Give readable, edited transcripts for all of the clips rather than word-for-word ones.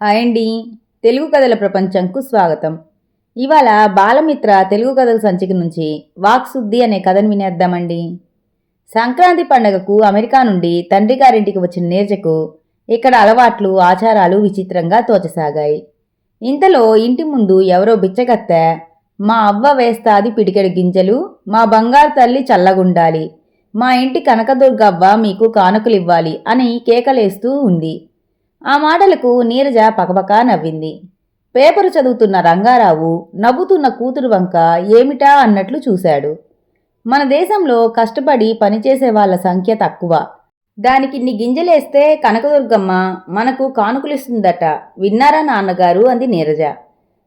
Hi అండి. తెలుగు కథల ప్రపంచంకు స్వాగతం. ఇవాళ బాలమిత్ర తెలుగు కథల సంచిక నుంచి వాక్శుద్ధి అనే కథను వినేద్దామండి. సంక్రాంతి పండగకు అమెరికా నుండి తండ్రి గారింటికి వచ్చిన నీరజకు ఇక్కడ అలవాట్లు ఆచారాలు విచిత్రంగా తోచసాగాయి. ఇంతలో ఇంటి ముందు ఎవరో బిచ్చగత్తె, మా అవ్వ వేస్తాది పిడికెడు గింజలు, మా బంగారు తల్లి చల్లగుండాలి, మా ఇంటి కనకదుర్గవ్వ మీకు కానుకలివ్వాలి అని కేకలేస్తూ ఉంది. ఆ మాటలకు నీరజ పకపకా నవ్వింది. పేపరు చదువుతున్న రంగారావు నవ్వుతున్న కూతురు వంక ఏమిటా అన్నట్లు చూశాడు. మన దేశంలో కష్టపడి పనిచేసే వాళ్ల సంఖ్య తక్కువ. దానికిన్ని గింజలేస్తే కనకదుర్గమ్మ మనకు కానుకలిస్తుందట, విన్నారా నాన్నగారు అంది నీరజ.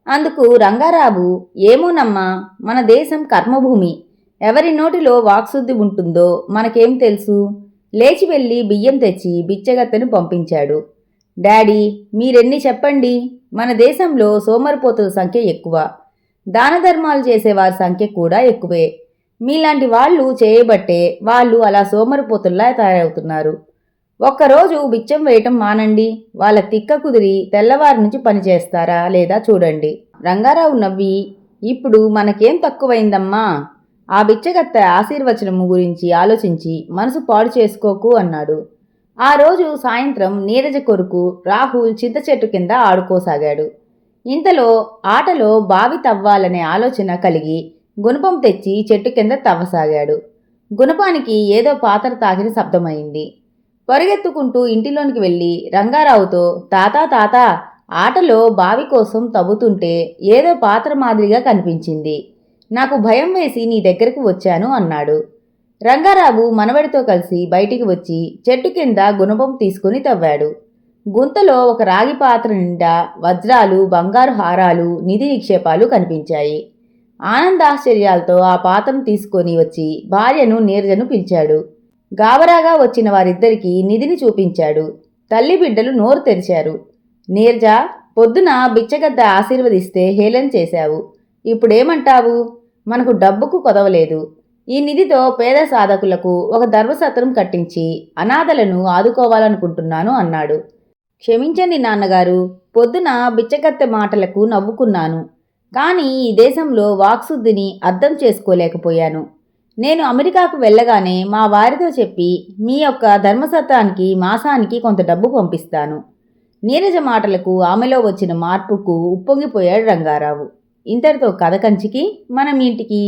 అందుకు రంగారావు, ఏమోనమ్మా, మన దేశం కర్మభూమి, ఎవరి నోటిలో వాక్శుద్ధి ఉంటుందో మనకేం తెలుసు. లేచి వెళ్ళి బియ్యం తెచ్చి బిచ్చగత్తెను పంపించాడు. డాడీ, మీరెన్ని చెప్పండి, మన దేశంలో సోమరిపోతుల సంఖ్య ఎక్కువ, దాన ధర్మాలు చేసేవారి సంఖ్య కూడా ఎక్కువే. మీలాంటి వాళ్ళు చేయబట్టే వాళ్ళు అలా సోమరిపోతుల్లా తయారవుతున్నారు. ఒక్కరోజు బిచ్చం వేయటం మానండి, వాళ్ళ తిక్క కుదిరి తెల్లవారి నుంచి పనిచేస్తారా లేదా చూడండి. రంగారావు నవ్వి, ఇప్పుడు మనకేం తక్కువైందమ్మా, ఆ బిచ్చగత్తె ఆశీర్వచనము గురించి ఆలోచించి మనసు పాడు చేసుకోకు అన్నాడు. ఆ రోజు సాయంత్రం నీరజ కొడుకు రాహుల్ చింత చెట్టు కింద ఆడుకోసాగాడు. ఇంతలో ఆటలో బావి తవ్వాలనే ఆలోచన కలిగి గుణపం తెచ్చి చెట్టు కింద తవ్వసాగాడు. గుణపానికి ఏదో పాత్ర తాకిన శబ్దమైంది. పరిగెత్తుకుంటూ ఇంటిలోనికి వెళ్ళి రంగారావుతో, తాతా తాతా, ఆటలో బావి కోసం తవ్వుతుంటే ఏదో పాత్ర మాదిరిగా కనిపించింది, నాకు భయం వేసి నీ దగ్గరకు వచ్చాను అన్నాడు. రంగారావు మనవడితో కలిసి బయటికి వచ్చి చెట్టు కింద గుణపం తీసుకుని తవ్వాడు. గుంతలో ఒక రాగి పాత్ర నిండా వజ్రాలు, బంగారు హారాలు, నిధి నిక్షేపాలు కనిపించాయి. ఆనందాశ్చర్యాలతో ఆ పాత్రను తీసుకొని వచ్చి భార్యను నీరజను పిలిచాడు. గాబరాగా వచ్చిన వారిద్దరికీ నిధిని చూపించాడు. తల్లి బిడ్డలు నోరు తెరిచారు. నీరజ, పొద్దున బిచ్చగద్ద ఆశీర్వదిస్తే హేళన చేశావు, ఇప్పుడేమంటావు? మనకు డబ్బుకు కొదవలేదు. ఈ నిధితో పేద సాధకులకు ఒక ధర్మసత్రం కట్టించి అనాథలను ఆదుకోవాలనుకుంటున్నాను అన్నాడు. క్షమించండి నాన్నగారు, పొద్దున బిచ్చగత్తె మాటలకు నవ్వుకున్నాను, కానీ ఈ దేశంలో వాక్శుద్ధిని అర్థం చేసుకోలేకపోయాను. నేను అమెరికాకు వెళ్ళగానే మా వారితో చెప్పి మీ యొక్క ధర్మసత్రానికి మాసానికి కొంత డబ్బు పంపిస్తాను. నీరజ మాటలకు ఆమెలో వచ్చిన మార్పుకు ఉప్పొంగిపోయాడు రంగారావు. ఇంతటితో కథ కంచికి మనం ఇంటికి.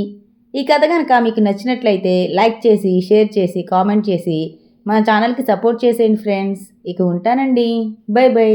ఈ కథ కనుక మీకు నచ్చినట్లయితే లైక్ చేసి, షేర్ చేసి, కామెంట్ చేసి మన ఛానల్కి సపోర్ట్ చేసేయండి ఫ్రెండ్స్. ఇక ఉంటానండి. By by.